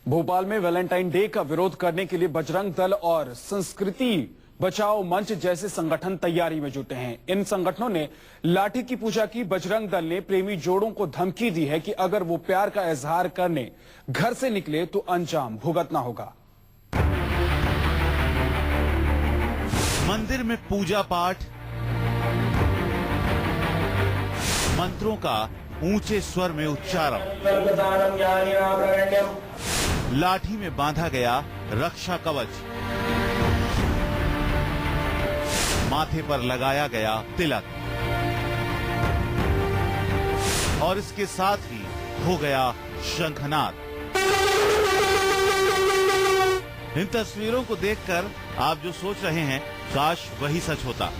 भोपाल में Valentine day का विरोध करने के लिए बजरंग दल और संस्कृति बचाओ मंच जैसे संगठन तैयारी में जुटे हैं। इन संगठनों ने लाठी की पूजा की। बजरंग दल ने प्रेमी जोड़ों को धमकी दी है कि अगर वो प्यार का इजहार करने घर से निकले तो अंजाम भुगतना होगा। मंदिर में पूजा पाठ, मंत्रों का ऊंचे स्वर में उच्चारण, लाठी में बांधा गया रक्षा कवच, माथे पर लगाया गया तिलक और इसके साथ ही हो गया शंखनाद। इन तस्वीरों को देखकर आप जो सोच रहे हैं काश वही सच होता,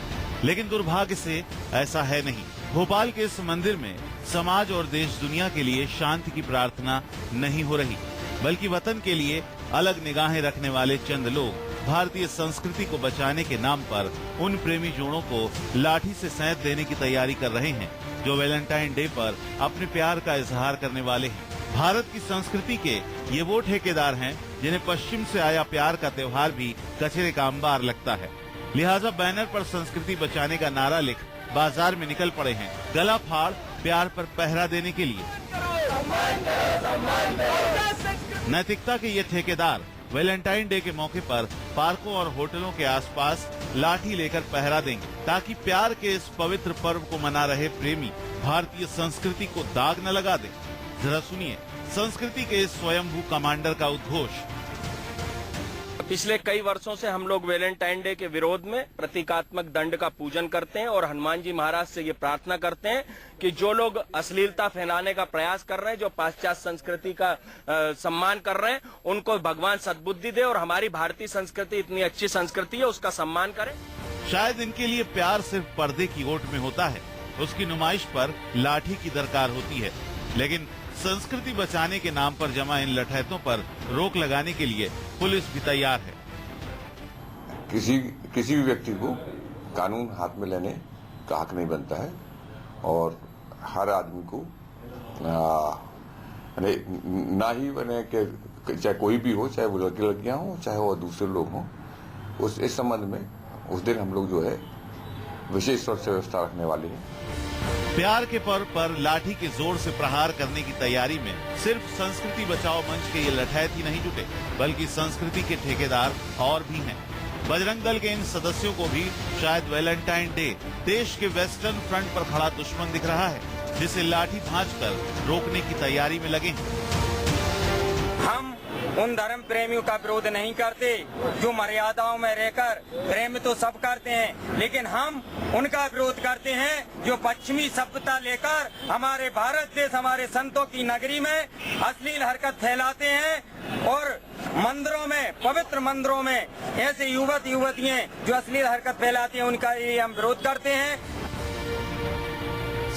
लेकिन दुर्भाग्य से ऐसा है नहीं। भोपाल के इस मंदिर में समाज और देश दुनिया के लिए शांति की प्रार्थना नहीं हो रही, बल्कि वतन के लिए अलग निगाहें रखने वाले चंद लोग भारतीय संस्कृति को बचाने के नाम पर उन प्रेमी जोड़ों को लाठी से सैंत देने की तैयारी कर रहे हैं, जो वैलेंटाइन डे पर अपने प्यार का इजहार करने वाले हैं। भारत की संस्कृति के ये वो ठेकेदार हैं जिन्हें पश्चिम से आया प्यार का त्योहार भी कचरे का अंबार लगता है। लिहाजा बैनर पर संस्कृति बचाने का नारा लिख बाजार में निकल पड़े हैं, गला फाड़ प्यार पर पहरा देने के लिए। नैतिकता के ये ठेकेदार वैलेंटाइन डे के मौके पर पार्कों और होटलों के आसपास लाठी लेकर पहरा देंगे, ताकि प्यार के इस पवित्र पर्व को मना रहे प्रेमी भारतीय संस्कृति को दाग न लगा दें। जरा सुनिए संस्कृति के इस स्वयंभू कमांडर का उद्घोष। पिछले कई वर्षों से हम लोग वैलेंटाइन डे के विरोध में प्रतीकात्मक दंड का पूजन करते हैं और हनुमान जी महाराज से ये प्रार्थना करते हैं कि जो लोग अश्लीलता फैलाने का प्रयास कर रहे हैं, जो पाश्चात्य संस्कृति का सम्मान कर रहे हैं, उनको भगवान सद्बुद्धि दे और हमारी भारतीय संस्कृति इतनी अच्छी संस्कृति है उसका सम्मान करें। शायद इनके लिए प्यार सिर्फ पर्दे की ओट में होता है, उसकी नुमाइश पर लाठी की दरकार होती है, लेकिन संस्कृति बचाने के नाम पर जमा इन लठैतों पर रोक लगाने के लिए पुलिस भी तैयार है। किसी भी व्यक्ति को कानून हाथ में लेने का हक नहीं बनता है और हर आदमी को ना ही बने कि चाहे कोई भी हो, चाहे वो लड़कियां हो, चाहे वो दूसरे लोग हों, इस संबंध में उस दिन हम लोग जो है विशेष तौर से व्यवस्था रखने वाले हैं। प्यार के पर्व पर लाठी के जोर से प्रहार करने की तैयारी में सिर्फ संस्कृति बचाओ मंच के ये लठैत ही नहीं जुटे, बल्कि संस्कृति के ठेकेदार और भी हैं। बजरंग दल के इन सदस्यों को भी शायद वैलेंटाइन डे देश के वेस्टर्न फ्रंट पर खड़ा दुश्मन दिख रहा है, जिसे लाठी भांजकर रोकने की तैयारी में लगे हैं। हम उन धर्म प्रेमियों का विरोध नहीं करते जो मर्यादाओं में रहकर प्रेम तो सब करते हैं, लेकिन हम उनका विरोध करते हैं जो पश्चिमी सभ्यता लेकर हमारे भारत देश, हमारे संतों की नगरी में अश्लील हरकत फैलाते हैं और मंदिरों में, पवित्र मंदिरों में ऐसे युवक युवतियां जो अश्लील हरकत फैलाती हैं, उनका ये हम विरोध करते हैं।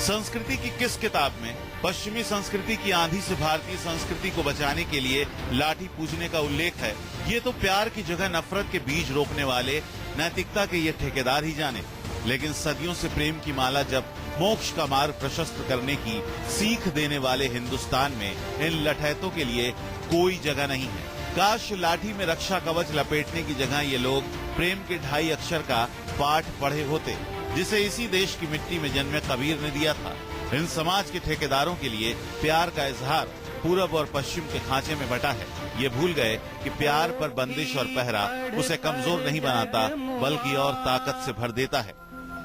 संस्कृति की किस किताब में पश्चिमी संस्कृति की आंधी से भारतीय संस्कृति को बचाने के लिए लाठी पूजने का उल्लेख है? ये तो प्यार की जगह नफरत के बीज रोकने वाले नैतिकता के ये ठेकेदार ही जाने। लेकिन सदियों से प्रेम की माला जब मोक्ष का मार्ग प्रशस्त करने की सीख देने वाले हिंदुस्तान में इन लठैतों के लिए कोई जगह नहीं है। काश लाठी में रक्षा कवच लपेटने की जगह ये लोग प्रेम के 2.5 अक्षर का पाठ पढ़े होते, जिसे इसी देश की मिट्टी में जन्मे कबीर ने दिया था। इन समाज के ठेकेदारों के लिए प्यार का इजहार पूरब और पश्चिम के खांचे में बटा है। ये भूल गए कि प्यार पर बंदिश और पहरा उसे कमजोर नहीं बनाता, बल्कि और ताकत से भर देता है।